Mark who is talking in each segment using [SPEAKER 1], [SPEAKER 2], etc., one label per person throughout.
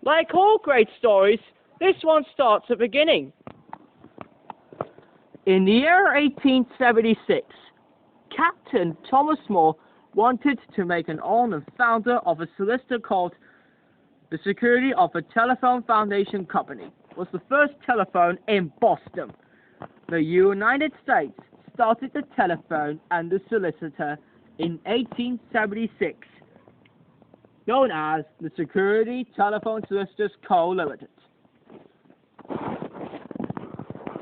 [SPEAKER 1] Like all great stories, this one starts at the beginning. In the year 1876, Captain Thomas Moore wanted to make an own and founder of a solicitor called the Security of a Telephone Foundation Company. It was the first telephone in Boston. The United States started the telephone and the solicitor in 1876, known as the Security Telephone Solicitors Co. Limited.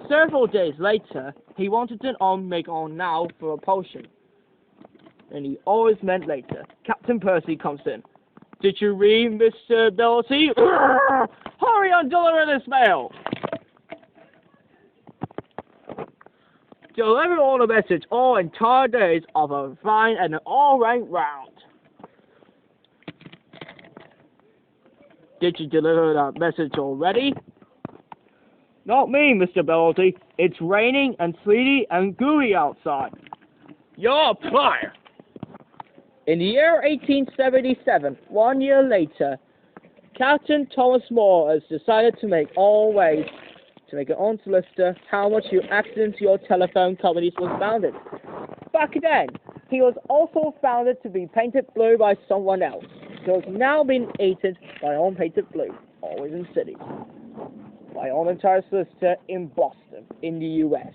[SPEAKER 1] Several days later, he wanted to make on now for a potion. And he always meant later. Captain Percy comes in. Did you read, Mr. Dorsey? Hurry and deliver this mail! Deliver all the message all entire days of a fine and an all rank round. Did you deliver that message already? Not me, Mr. Dorsey. It's raining and sleety and gooey outside. You're a liar! In the year 1877, 1 year later, Captain Thomas Moore has decided to make all ways to make an own solicitor how much your accident to your telephone companies was founded. Back then, he was also founded to be painted blue by someone else. He has now been painted by own painted blue, always in cities, by own entire solicitor in Boston, in the US.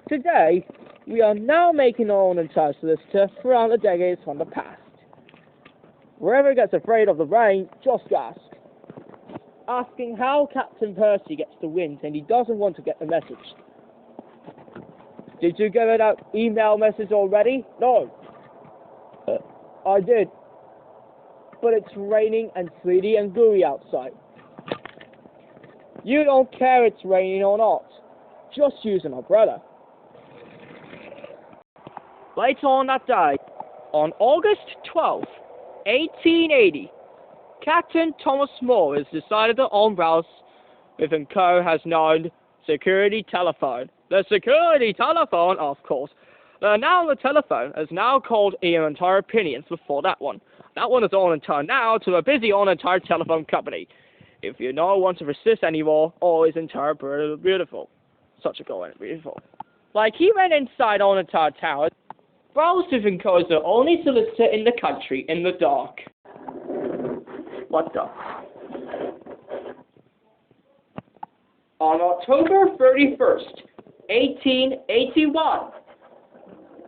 [SPEAKER 1] Today, we are now making our own entire solicitor throughout the decades from the past. Wherever he gets afraid of the rain, just ask. Asking how Captain Percy gets the wind and he doesn't want to get the message. Did you get that email message already? No. I did. But it's raining and sleety and gooey outside. You don't care it's raining or not. Just use an umbrella. Later on that day, on August 12th, 1880, Captain Thomas Moore has decided to own Browell & Co. has known Security Telephone. The Security Telephone, of course. Now the telephone is now called in entire opinions before that one. That one is on entire now to a busy on entire telephone company. If you don't want to resist anymore, always entire beautiful. Such a going beautiful. Like he went inside on entire tower. Browell & Co. is the only solicitor in the country in the dark. What the? On October 31st, 1881,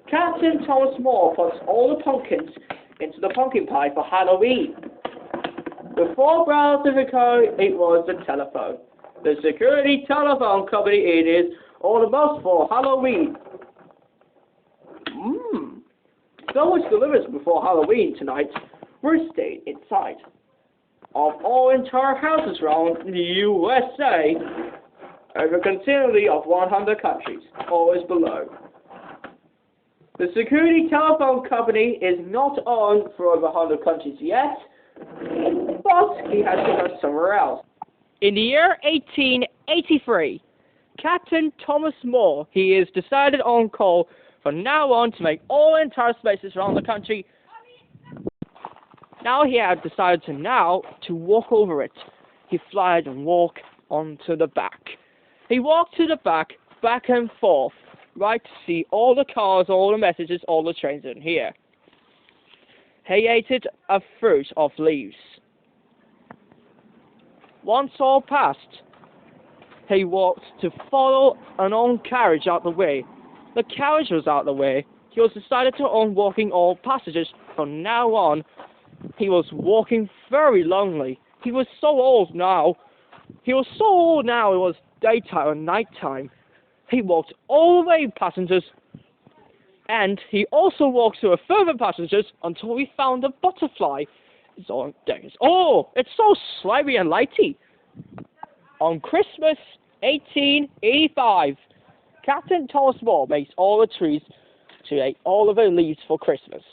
[SPEAKER 1] Captain Thomas Moore puts all the pumpkins into the pumpkin pie for Halloween. Before Browell & Co., it was the telephone. The Security Telephone Company it is all the most for Halloween. So much delivers before Halloween tonight. We're staying inside. Of all entire houses around the USA, over continually of 100 countries, always below. The Security Telephone Company is not on for over 100 countries yet, but he has to go somewhere else. In the year 1883, Captain Thomas Moore, he is decided on call from now on to make all entire spaces around the country. Now he had decided to walk over it. He flied and walked onto the back. He walked to the back and forth, right to see all the cars, all the messages, all the trains in here. He ate it a fruit of leaves. Once all passed, he walked to follow an own carriage out the way. The carriage was out the way. He was decided to own walking all passages from now on. He was walking very lonely. He was so old now. It was daytime and nighttime. He walked all the way passengers, and he also walked to a further passengers until he found a butterfly. It's on days. Oh, it's so slimy and lighty. On Christmas 1885, Captain Thomas Moore makes all the trees to eat all of the leaves for Christmas.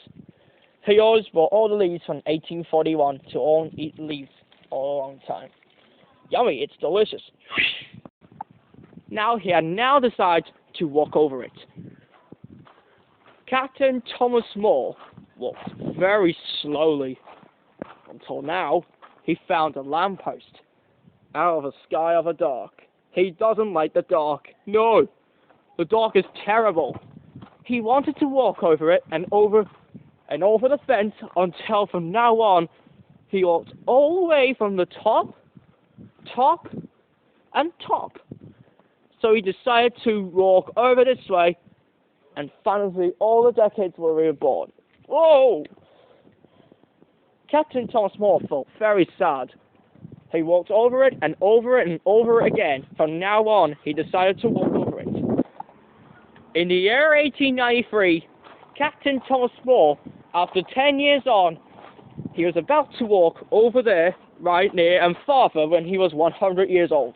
[SPEAKER 1] He always bought all the leaves from 1841 to all eat leaves all a long time. Yummy, it's delicious. Now he had decided to walk over it. Captain Thomas Moore walked very slowly until now he found a lamppost out of the sky of the dark. He doesn't like the dark. No, the dark is terrible. He wanted to walk over it and over the fence until from now on he walked all the way from the top, and top. So he decided to walk over this way, and finally all the decades were reborn. Whoa! Captain Thomas More felt very sad. He walked over it and over it and over it again. From now on, he decided to walk over it. In the year 1893, Captain Thomas More, after 10 years on, he was about to walk over there, right near and farther when he was 100 years old.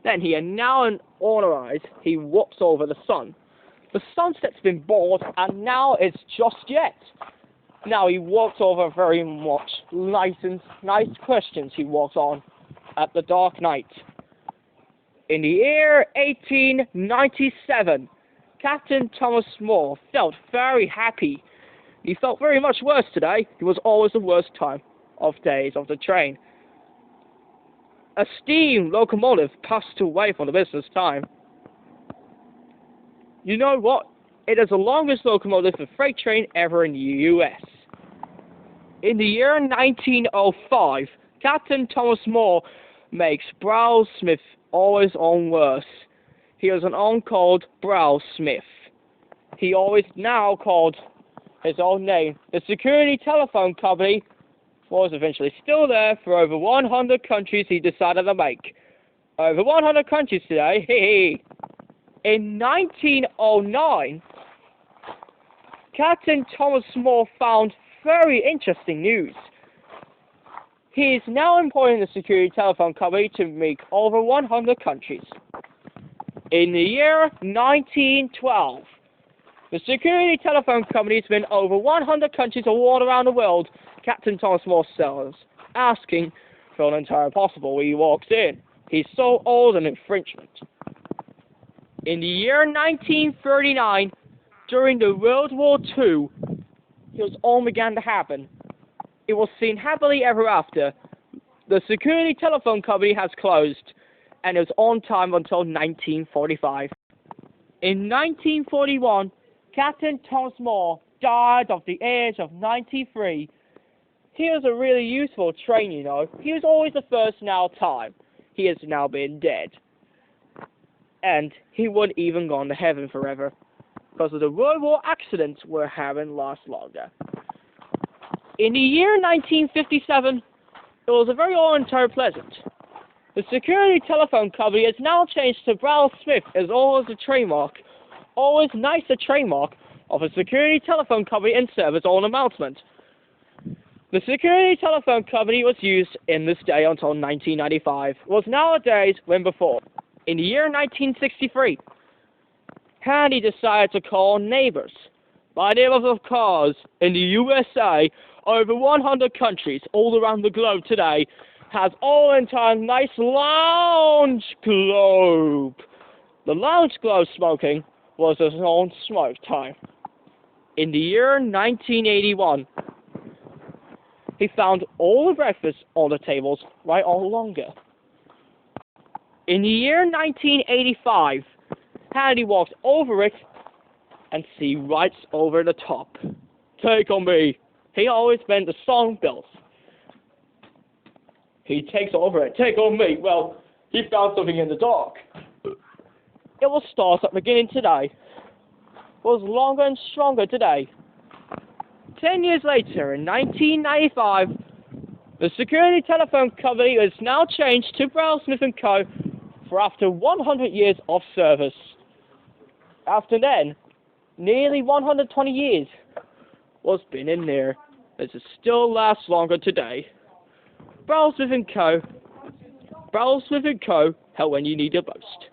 [SPEAKER 1] Then he he walks over the sun. The sunset's been bored, and now it's just yet. Now he walks over very much nice questions he walks on at the dark night. In the year 1897, Captain Thomas More felt very happy. He felt very much worse today. It was always the worst time of days of the train. A steam locomotive passed away from the business time. You know what? It is the longest locomotive for freight train ever in the US. In the year 1905, Captain Thomas More makes Browell Smith always on worse. He was an on called Browell Smith. He always now called his own name. The security telephone company was eventually still there for over 100 countries he decided to make. Over 100 countries today, hee. In 1909, Captain Thomas More found very interesting news. He is now employing the security telephone company to make over 100 countries. In the year 1912, the security telephone company has been over 100 countries all around the world. Captain Thomas More sells, asking for an entire possible when he walks in. He's so old and infringement. In the year 1939, during the World War II, it was all began to happen. It was seen happily ever after. The security telephone company has closed, and it was on time until 1945. In 1941, Captain Thomas More died of the age of 93. He was a really useful train, you know. He was always the first in our time. He has now been dead. And he wouldn't even gone to heaven forever, because of the World War accidents we're having last longer. In the year 1957, it was a very entire pleasant. The security telephone company has now changed to Browell Smith as always a trademark, always nice a trademark of a security telephone company and serve its own announcement. The security telephone company was used in this day until 1995. It was nowadays when before. In the year 1963, Handy decided to call neighbors by neighbors of cars in the USA. Over 100 countries all around the globe today has all entire nice lounge globe. The lounge globe smoking was its own smoke time. In the year 1981, he found all the breakfast on the tables right all longer. In the year 1985, Handy walked over it and see right over the top. Take on me. He always been the song built. He takes over it. Take on me. Well, he found something in the dark. It will start at beginning today. It was longer and stronger today. 10 years later, in 1995, the security telephone company is now changed to Browell Smith & Co. for after 100 years of service. After then, nearly 120 years was been in there. It still lasts longer today. Browell Smith & Co. Browell Smith & Co. How when you need it most.